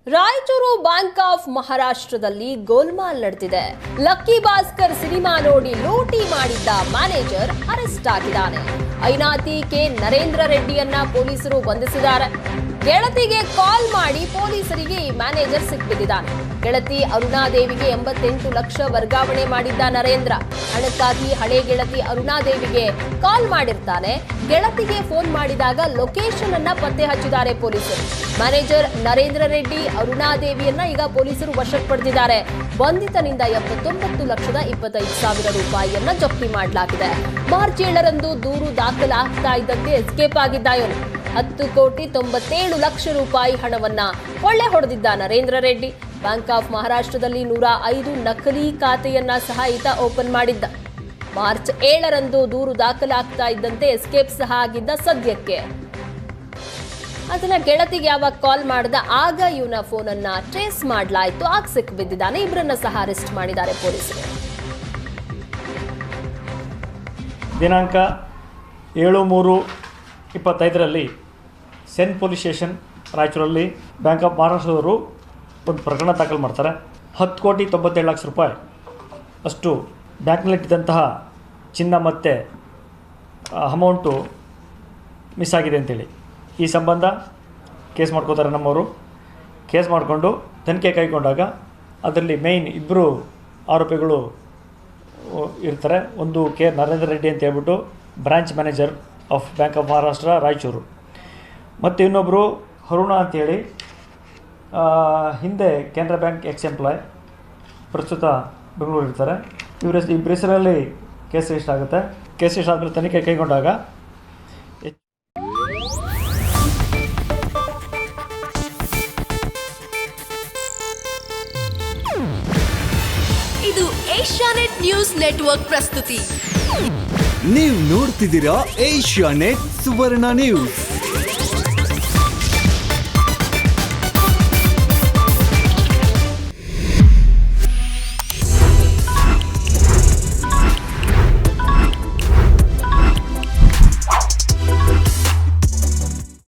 Raichur bank of ಮಹಾರಾಷ್ಟ್ರದಲ್ಲಿ ಗೋಲ್ಮಾಲ್ ನಡೆದಿದೆ. Lucky Bhaskar cinema ನೋಡಿ ಲೂಟಿ ಮಾಡಿದ್ದ ಮ್ಯಾನೇಜರ್ ಅರೆಸ್ಟ್ ಆಗಿದ್ದಾನೆ. ಐನಾತಿ ಕೆ ನರೇಂದ್ರ ರೆಡ್ಡಿಯನ್ನ ಪೊಲೀಸರು ಬಂಧಿಸಿದ್ದಾರೆ. ಗೆಳತಿಗೆ ಕಾಲ್ ಮಾಡಿ ಪೊಲೀಸರಿಗೆ ಈ ಮ್ಯಾನೇಜರ್ ಸಿಕ್ಬಿದ್ದಿದ್ದಾನೆ. ಗೆಳತಿ ಅರುಣಾದೇವಿಗೆ 88 ಲಕ್ಷ ವರ್ಗಾವಣೆ ಮಾಡಿದ್ದ ನರೇಂದ್ರ ಹಣಕ್ಕಾಗಿ ಹಳೆ ಗೆಳತಿ ಅರುಣಾದೇವಿಗೆ ಕಾಲ್ ಮಾಡಿರ್ತಾನೆ. ಗೆಳತಿಗೆ ಫೋನ್ ಮಾಡಿದಾಗ ಲೊಕೇಶನ್ ಅನ್ನ ಪತ್ತೆ ಹಚ್ಚಿದ್ದಾರೆ ಪೊಲೀಸರು. ಮ್ಯಾನೇಜರ್ ನರೇಂದ್ರ ರೆಡ್ಡಿ ಅರುಣಾದೇವಿಯನ್ನ ಈಗ ಪೊಲೀಸರು ವಶಕ್ಕೆ ಪಡೆದಿದ್ದಾರೆ. ಬಂಧಿತನಿಂದ 79,25,000 ರೂಪಾಯಿಯನ್ನ ಜಪ್ತಿ ಮಾಡಲಾಗಿದೆ. ಮಾರ್ಚ್ 7ರಂದು ದೂರು ದಾಖಲಾಗ್ತಾ ಇದ್ದಂತೆ ಎಸ್ಕೇಪ್ ಆಗಿದ್ದ ಇವನು 10,97,00,000 ರೂಪಾಯಿ ಹಣವನ್ನ ಕೊಳ್ಳೆ ಹೊಡೆದಿದ್ದ ನರೇಂದ್ರ ರೆಡ್ಡಿ ಬ್ಯಾಂಕ್ ಆಫ್ ಮಹಾರಾಷ್ಟ್ರದಲ್ಲಿ 105 ನಕಲಿ ಖಾತೆಯನ್ನ ಸಹ ಈತ ಓಪನ್ ಮಾಡಿದ್ದ. ಮಾರ್ಚ್ 7ರಂದು ದೂರು ದಾಖಲಾಗ್ತಾ ಇದ್ದಂತೆ ಎಸ್ಕೇಪ್ ಸಹ ಆಗಿದ್ದ. ಸದ್ಯಕ್ಕೆ ಅದನ್ನ ಗೆಳತಿಗೆ ಯಾವಾಗ ಕಾಲ್ ಮಾಡಿದ ಆಗ ಇವನ ಫೋನ್ ಅನ್ನ ಟ್ರೇಸ್ ಮಾಡಲಾಯಿತು. ಆಗ ಸಿಕ್ ಬಿದ್ದಿದ್ದಾನೆ. ಇಬ್ಬರನ್ನ ಸಹ ಅರೆಸ್ಟ್ ಮಾಡಿದ್ದಾರೆ ಪೊಲೀಸರು. ದಿನಾಂಕ 7/3/25ರಲ್ಲಿ ಸೆನ್ ಪೊಲೀಸ್ ಸ್ಟೇಷನ್ ರಾಯಚೂರಲ್ಲಿ ಬ್ಯಾಂಕ್ ಆಫ್ ಮಹಾರಾಷ್ಟ್ರದವರು ಒಂದು ಪ್ರಕರಣ ದಾಖಲು ಮಾಡ್ತಾರೆ. 10,97,00,000 ರೂಪಾಯಿ ಅಷ್ಟು ಬ್ಯಾಂಕ್ನಲ್ಲಿಟ್ಟಿದ್ದಂತಹ ಚಿನ್ನ ಮತ್ತು ಅಮೌಂಟು ಮಿಸ್ ಆಗಿದೆ ಅಂತೇಳಿ ಈ ಸಂಬಂಧ ಕೇಸ್ ಮಾಡ್ಕೋತಾರೆ. ನಮ್ಮವರು ಕೇಸ್ ಮಾಡಿಕೊಂಡು ತನಿಖೆ ಕೈಗೊಂಡಾಗ ಅದರಲ್ಲಿ ಮೇಯ್ನ್ ಇಬ್ಬರು ಆರೋಪಿಗಳು ಇರ್ತಾರೆ. ಒಂದು ಕೆ ನರೇಂದ್ರ ರೆಡ್ಡಿ ಅಂತ ಹೇಳ್ಬಿಟ್ಟು branch manager of bank of Maharashtra Raichur, ಮತ್ತು ಇನ್ನೊಬ್ಬರು ಅರುಣ ಅಂತೇಳಿ ಹಿಂದೆ ಕೆನರಾ ಬ್ಯಾಂಕ್ ಎಕ್ಸ್ ಎಂಪ್ಲಾಯ್, ಪ್ರಸ್ತುತ ಬೆಂಗಳೂರು ಇರ್ತಾರೆ. ಇಬ್ಬರ ಹೆಸರಲ್ಲಿ ಕೇಸ್ ರಿಜಿಸ್ಟರ್ ಆಗುತ್ತೆ. ಕೇಸ್ ರಿಜಿಸ್ಟರ್ ಆದಮೇಲೆ ತನಿಖೆ ಕೈಗೊಂಡಾಗ ಇದು ಏಷ್ಯಾನೆಟ್ ನ್ಯೂಸ್ ನೆಟ್ವರ್ಕ್ ಪ್ರಸ್ತುತಿ. ನೀವು ನೋಡ್ತಿದ್ದೀರಾ ಏಷ್ಯಾನೆಟ್ ಸುವರ್ಣ ನ್ಯೂಸ್.